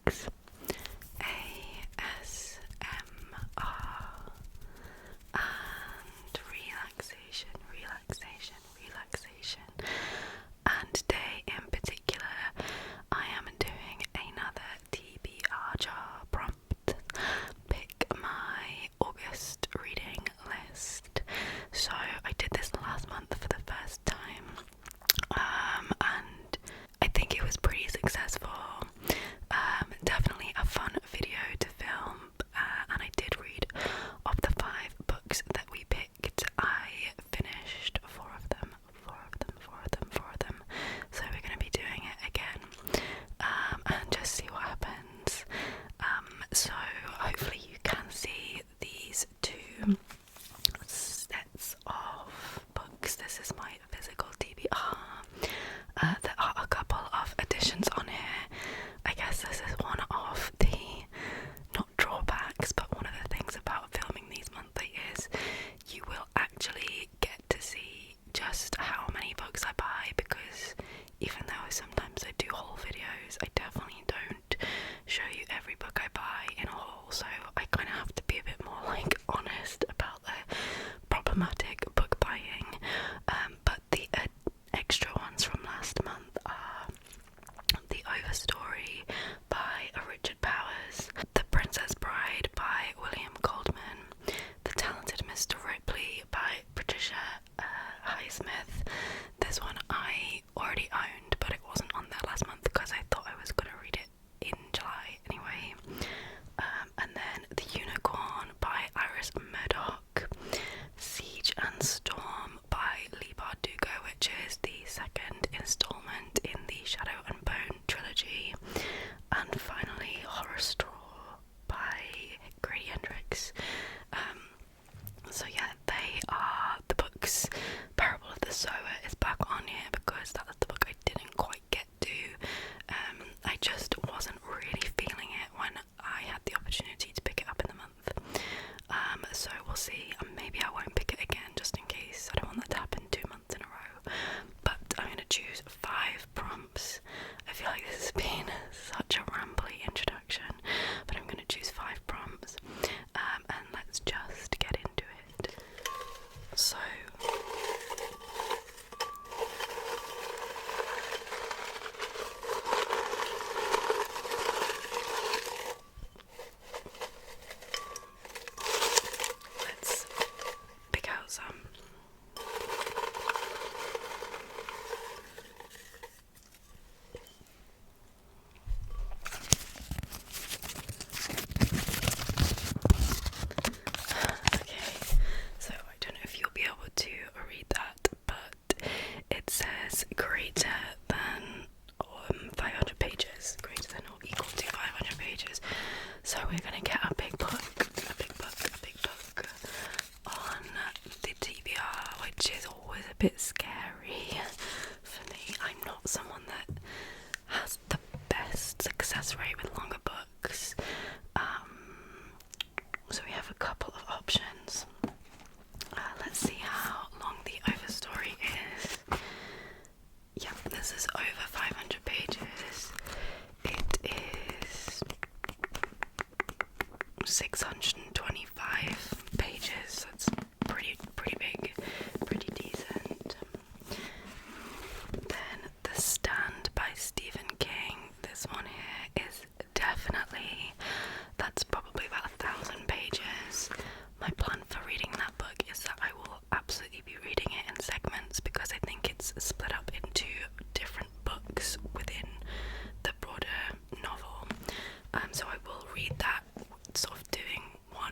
relax. ASMR and relaxation. And today in particular, I am doing another TBR jar prompt. Pick my August reading list. So I did this last month for the first time, and I think it was pretty successful. Definitely a fun video to film, and I did read of the 5 books that we picked. I finished 4 of them. So we're going to be doing it again, and just see what happens. So hopefully you can see these 2 sets of books. This is my physical TBR. There are a couple of additions on here. I guess this is one of the, not drawbacks, but one of the things about filming these monthly is you will actually get to see just how many books I buy, because even though sometimes I do whole videos, I definitely don't show you every book I buy in a haul, so I kind of have to be a bit more like honest about the problematic book buying. But the extra ones from last month are The Overstory by Richard Powers, The Princess Bride by William Goldman, The Talented Mr. Ripley by Patricia Highsmith. This one I already owned, but it wasn't on there last month because I thought I was going to read it in July anyway. And then The Unicorn by Iris Murdoch, Siege and Storm by Leigh Bardugo, which is the second installment in the Shadow and Bone trilogy, and finally Horror Straw by Grady Hendrix. So yeah, they are the books. Parable of the Sower is back on here because that was the book I didn't quite get to. I just wasn't really feeling it when I had the opportunity to pick it up in the month. So we'll see. Maybe I won't pick it again just in case. I don't want that to happen 2 months in a row. But I'm going to choose 5 prompts. I feel like this has been such a rambly introduction, but I'm going to choose 5 prompts. And let's just get into it. So let's pick out some. Okay, so I don't know if you'll be able to read that, but it says greater than 500 pages, greater than or equal to 500 pages. So we're gonna get a big book on the TBR, which is always a bit scary for me. I'm not someone that has the best success rate with longer books. So we have a couple of options. Let's see how long The Overstory is. Yeah, this is over 500 pages. It is 625 pages, so it's pretty big, pretty decent. Then The Stand by Stephen King. This one here is definitely, that's probably about 1,000 pages. My plan for reading that book is that I will absolutely be reading it in segments because I think it's split up into different books within the broader novel. So I will read that sort of doing one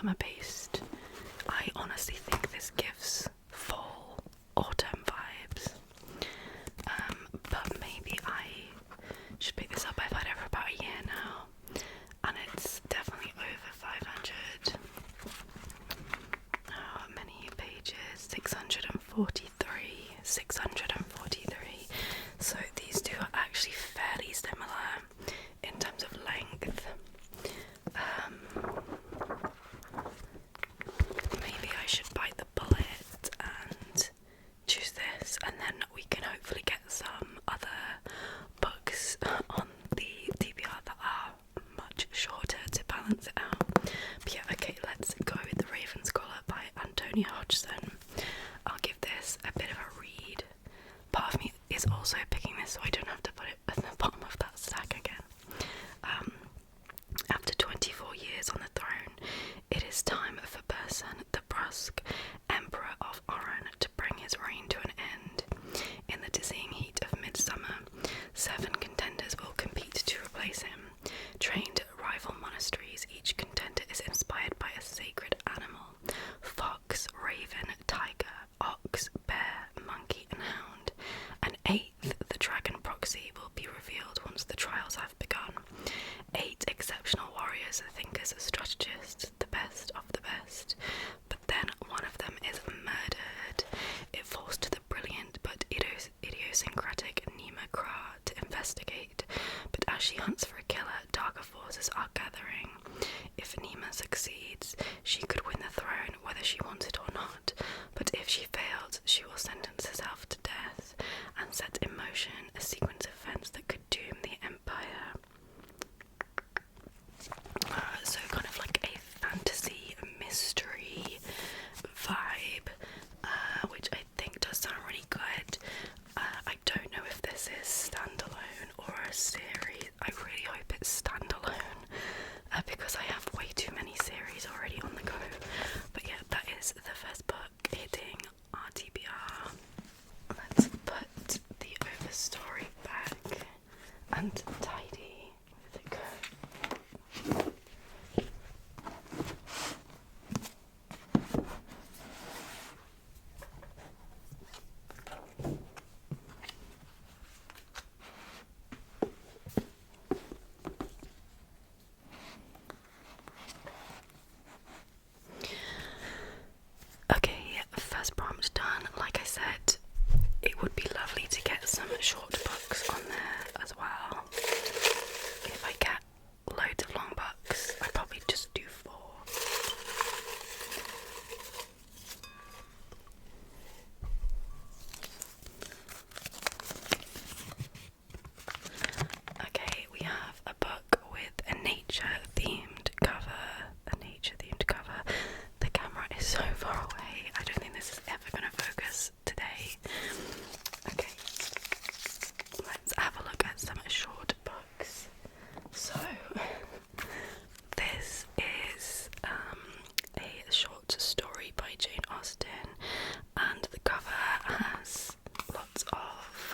summer based. I honestly think this gives fall, autumn vibes. But maybe I should pick this up. I've had it for about a year now, and it's definitely over 500. How many pages? 643. 643. So these two are actually fairly similar in terms of length. Maybe I should bite the bullet and choose this, and then we can hopefully get some other books on the TBR that are much shorter to balance it out. But yeah, okay, let's go with The Raven Scholar by Antonia Hodgson. I'll give this a bit of a read. Part of me is also picking this so I don't have to put it at the bottom of that stack again. After 24 years on the throne, it is time for Bersan the Brusque, Emperor of Oran, to bring his reign to an end. In the dizzying heat of midsummer, 7 contenders will compete to replace him. Trained rival monasteries, each contender is inspired by a sacred animal: fox, raven, tiger, ox, bear, monkey, and hound. An 8th, the dragon proxy, will be revealed once the trials have begun. 8 exceptional warriors, thinkers, strategists, the best of the best. But then one of them is murdered. It falls to the brilliant but idiosyncratic Nima Kra to investigate. But as she hunts for a killer, darker forces are gathering. If Nima succeeds, she could win the throne whether she wants it or not. But if she fails, she will sentence herself to death and set in motion a sequence of events that could doom the empire. So kind of like a fantasy mystery vibe, which I think does sound really good. I don't know if this is standalone or a series. I really hope it's standalone, because I have way too many series already on the go. But yeah, that is the first book hitting RTBR. Let's put the overstory back and tidy with it go. Okay, first prompt done. Like I said, it would be lovely to get some short books on there as well. If I get loads of long books, I'd probably just do 4. Okay, we have a book with a nature-themed cover. The camera is so far away. I don't think this is ever going to focus today. Okay, let's have a look at some short books. So, this is a short story by Jane Austen, and the cover has lots of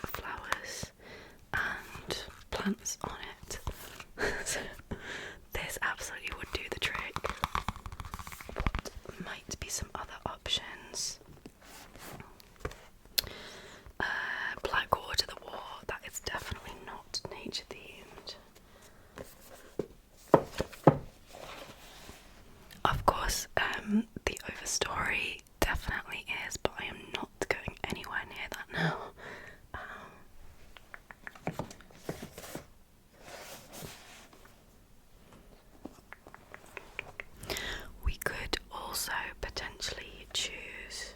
flowers and plants on it. So this absolutely would do the trick. What might be some other options? Blackwater the War, that is definitely not nature themed. Of course, the overstory definitely is, but I am not going anywhere near that now. We could also potentially choose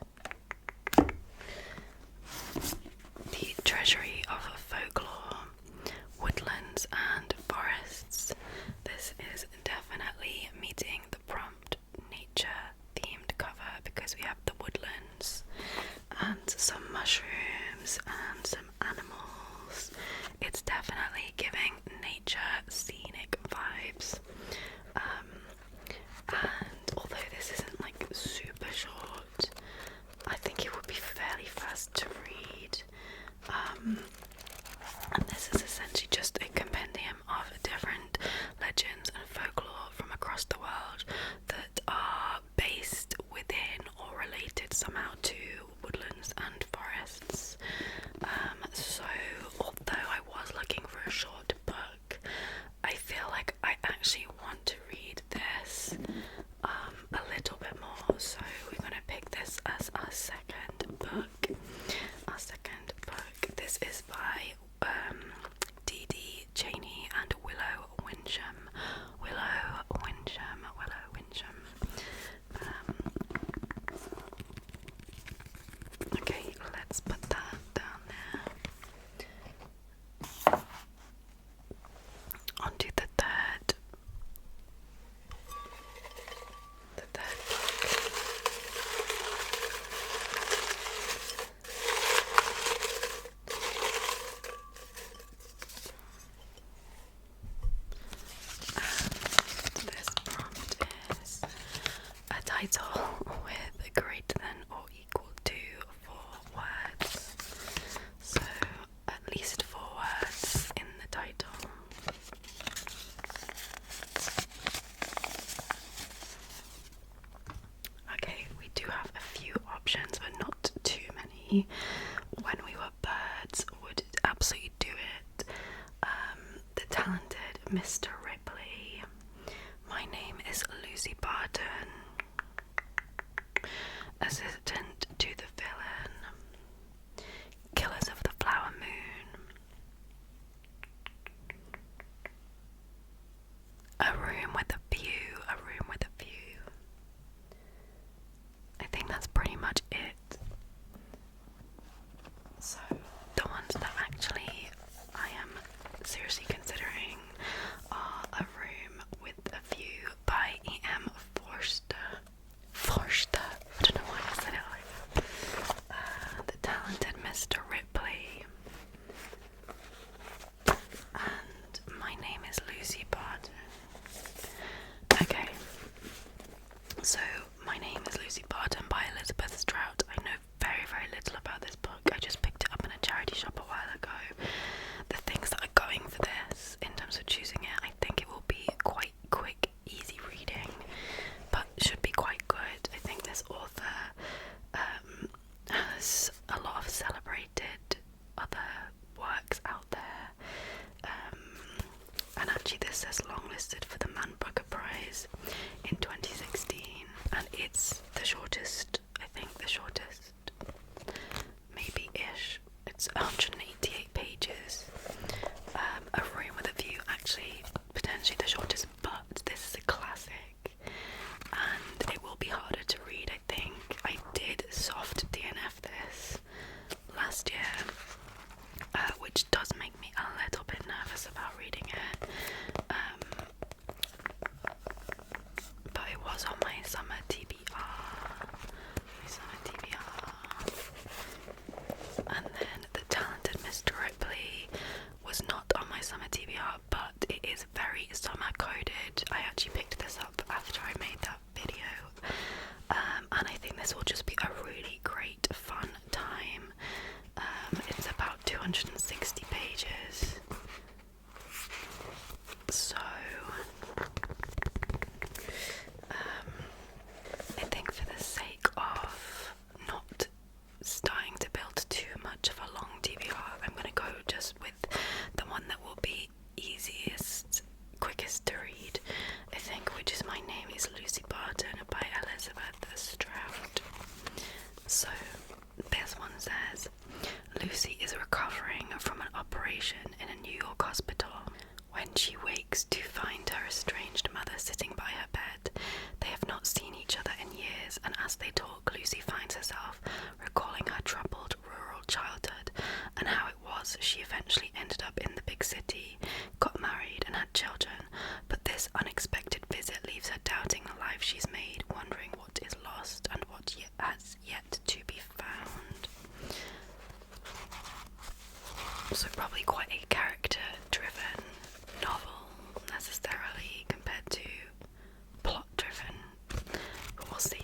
the Treasury of Folklore, Woodlands and Forests. This is definitely meeting the prompt nature themed cover because we have the woodlands and some mushrooms and some animals. It's definitely giving nature scenic vibes. And although this isn't like super short, I think it would be fairly fast to read. And this is essentially just a compendium of different legends and folklore from across the world that are somehow to woodlands and forests. So although I was looking for a short book, I feel like I actually want to read this a little bit more, so we're gonna pick this as our second book. This is by D.D. Cheney and Willow Winsham. Okay, let's put that down there. On to the third book. And this prompt is a title with greater than or equal to 4 words. So at least 4 words in the title. Okay, we do have a few options, but not too many. When We Were Birds would absolutely do it. The Talented Mr. Ripley. My Name is Lucy Barton. Assistant to the Villain. Killers of the Flower Moon. A Room with a View. I think that's pretty much it. So, the ones that actually I am seriously considering are A Room with a View by E.M. Forster. I don't know why I said it like that. The Talented Mr. Ripley. And My Name is Lucy Barton. Okay. So, My Name is Lucy Barton by Elizabeth Strout. I know very, very little about this book. I just picked it up in a charity shop a while ago. The things that are going for this, in terms of choosing it, I think it will be quite quick, easy reading, but should be quite good. I think this author has a lot of celebrated other works out there. And actually this says longlisted for the Man Booker Prize in 2016, and it's the shortest, I think the shortest, maybe-ish. It's 188 pages. A Room with a View, actually potentially the shortest, but this is a classic, and it will be harder to read, I think. I did soft DNF this last year, which does make me a little bit nervous about reading it. But it was on my summer TBR. And then The Talented Mr. Ripley was not on my summer TBR, but it is very summer coded. I actually picked this up after I made that video. And I think this will just be a really great fun time. It's about 260 pages. So I think for the sake of not starting to build too much of a long TBR, I'm going to go just with the one that will be easiest, quickest to read, I think, which is My Name is Lucy Barton by Elizabeth Strout. So this one says, Lucy is recovering from an operation in a New York hospital. When she wakes to find her estranged mother sitting by her bed, they have not seen each other in years, and as they talk, Lucy finds herself recalling her troubled rural childhood and how it was she eventually ended up in the big city, got married and had children, but this unexpected visit leaves her doubting the life she's made, wondering what is lost and what has yet to be found. So probably quite a character-driven novel, necessarily, compared to plot-driven, but we'll see.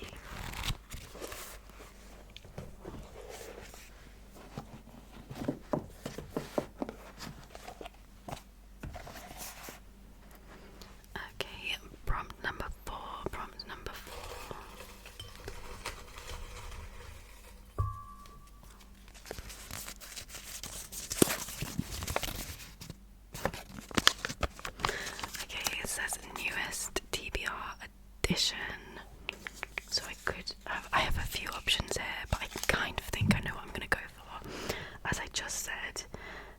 Okay, prompt number four. I have a few options here, but I kind of think I know what I'm going to go for. As I just said,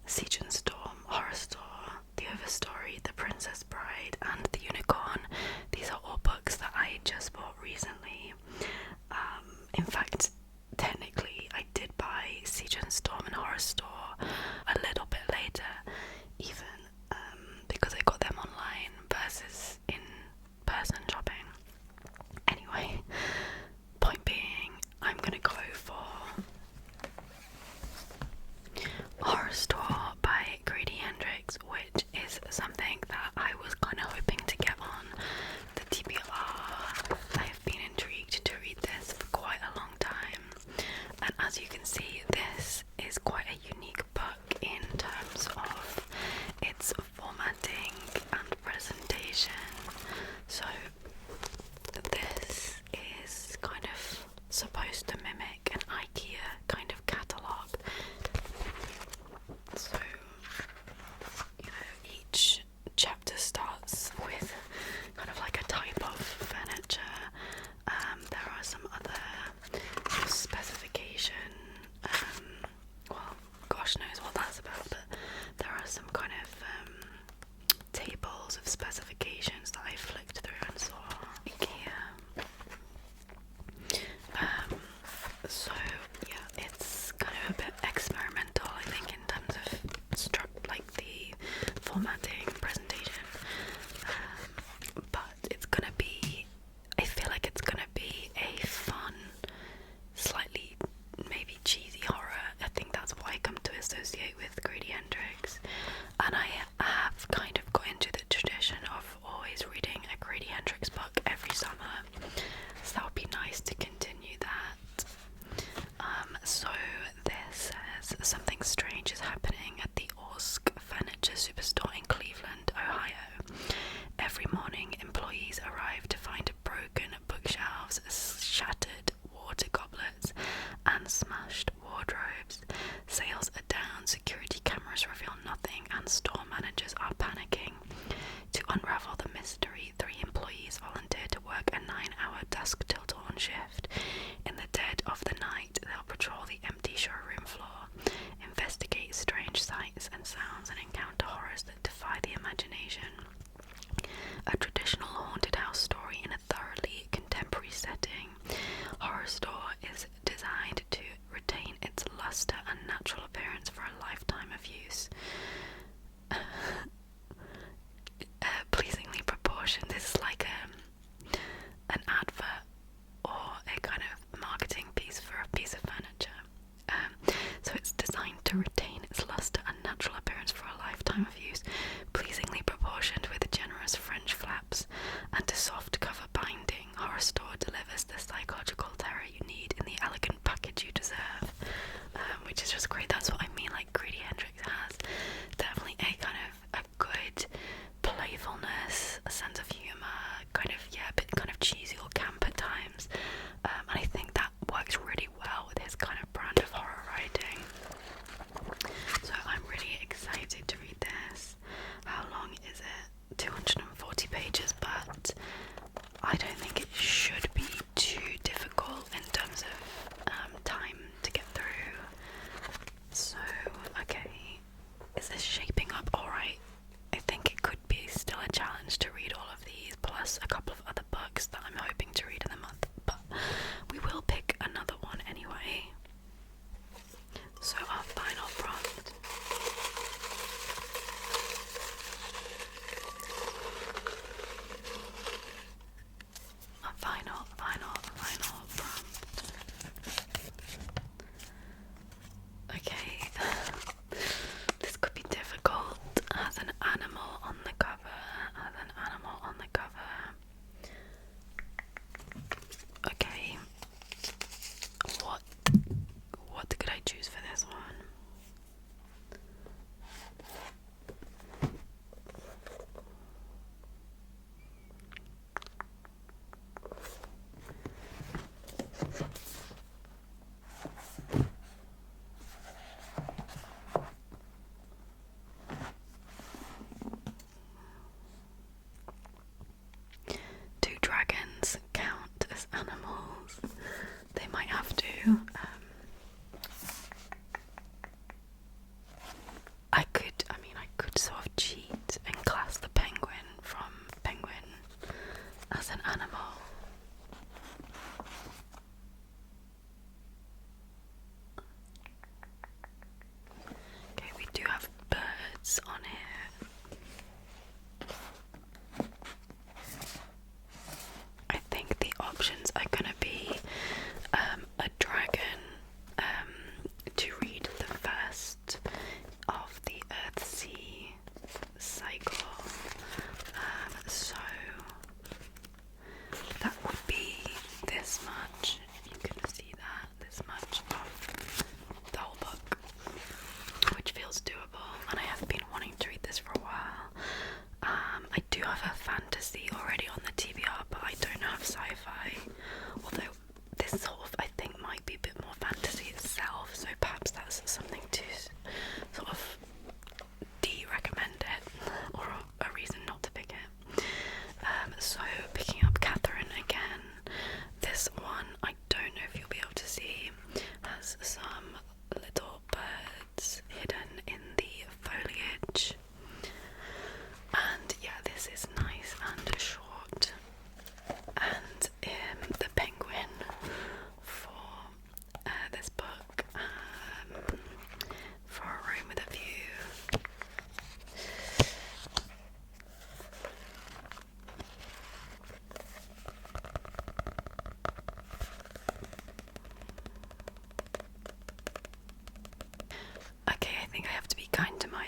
Siege and Storm, Horror Store, The Overstory, The Princess Bride, and The Unicorn. These are all books that I just bought recently. In fact, technically, I did buy Siege and Storm and Horror Store a little bit later, even because I got them online versus in person shopping. Anyway, point being, I'm gonna go for Horror Store by Grady Hendrix, which is something that I was kind of hoping to get on the TBR. I have been intrigued to read this for quite a long time, and as you can see, this is quite a unique book in terms of its formatting and presentation. So this is kind of supposed to mimic an IKEA kind of catalogue. So, each chapter starts with kind of like a type of furniture. There are some other specification, well, gosh knows what that's about, but there are some kind of tables of specifications that I flicked through and saw. IKEA. So yeah, it's kind of a bit experimental, I think, in terms of like the formatting and presentation. But it's gonna be, I feel like it's gonna be a fun, slightly maybe cheesy horror. I think that's what I come to associate with Grady Hendrix. And I have kind of got into the tradition of always reading a Grady Hendrix book every summer, so that would be nice to continue that. So this says, something strange is happening at the Orsk Furniture Superstore in Cleveland, Ohio. Every morning, employees arrive to find broken bookshelves, shattered water goblets, and smashed wardrobes. Sales are down, security cameras reveal nothing, and store managers are panicking. To unravel the mystery, 3 employees volunteer to work a 9-hour dusk till dawn shift. In the dead of the night, they'll patrol the empty showroom floor, investigate strange sights and sounds, and encounter horrors that defy the imagination. A traditional haunted house story in a thoroughly contemporary setting, Horror Store is designed to retain its luster and natural appearance for a lifetime of use. Pleasingly proportioned. This is like an advert or a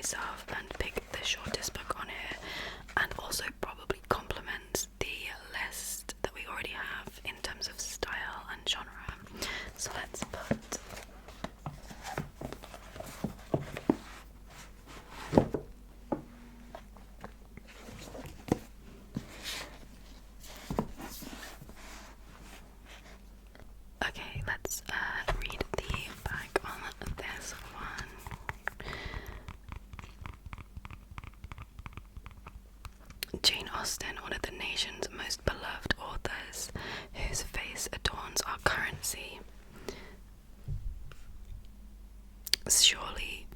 myself and pick the shortest book on here, and also probably complements the list that we already have in terms of style and genre. So let's put okay, let's read the back on this one. Jane Austen, one of the nation's most beloved authors, whose face adorns our currency, surely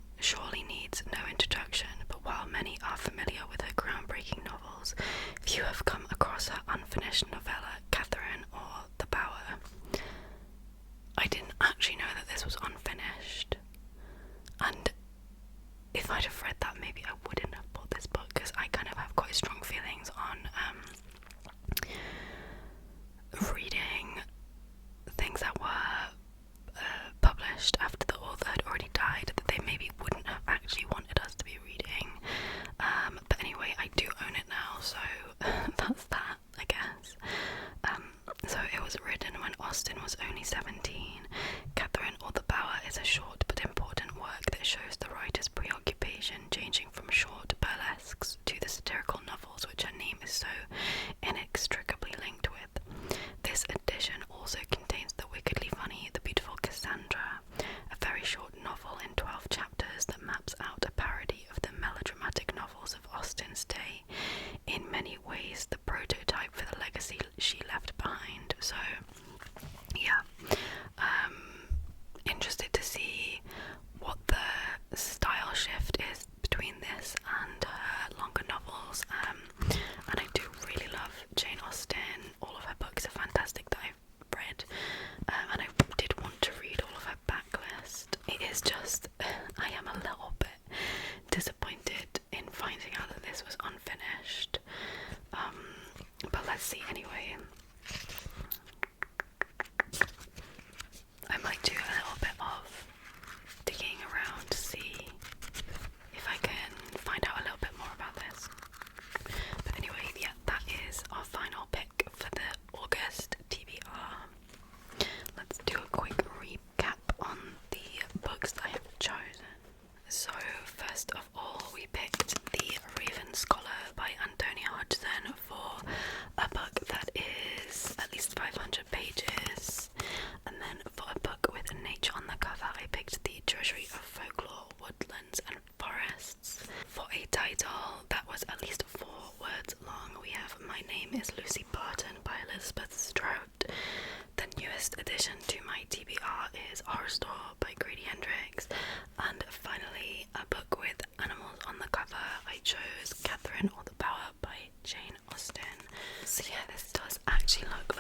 needs no introduction, but while many are familiar with her groundbreaking novels, few have come across her unfinished novella, Catherine or The Bower. I didn't actually know that this was unfinished, and if I'd have read that, maybe I wouldn't have bought this book, because I kind of have quite strong feelings on reading things that were published after the author had already died, that they maybe wouldn't have actually wanted us to be reading. But anyway, I do own it now, so that's that, I guess. So it was written when Austen was only 17. Catherine or The Bower is a short but important work that shows the writer's preoccupation, changing from short burlesques to the satirical novels which her name is so inextricably linked with. This edition also contains the wickedly funny The Beautiful Cassandra, a very short novel in 12 chapters that maps out a parody of the melodramatic novels of Austen's day, in many ways the prototype for the legacy she left behind. So yeah, interested to see what the style shift is between this and her longer novels, and I do really love Jane Austen. All of her books are fantastic that I've read, and I did want to read all of her backlist. It is just, I am a little bit disappointed in finding out that this was unfinished, but let's see anyway. I might do a little bit of digging around to see if I can find out a little bit more about this. But anyway, yeah, that is our final pick for the August TBR. Let's do a quick recap on the books that I have chosen. So first of all, we picked The Raven Scholar by Antonia Hodgson for a book that is at least 500 pages. And then for a book with nature on the cover, I picked The Treasury of Folklore, Woodlands and Forests. For a title that was at least 4 words long, we have My Name is Lucy Barton by Elizabeth Strout. The newest addition to my TBR is Horror Store by Grady Hendrix. And finally, a book with animals on the cover, I chose Catherine or The Bower by Jane Austen. So yeah, this does actually look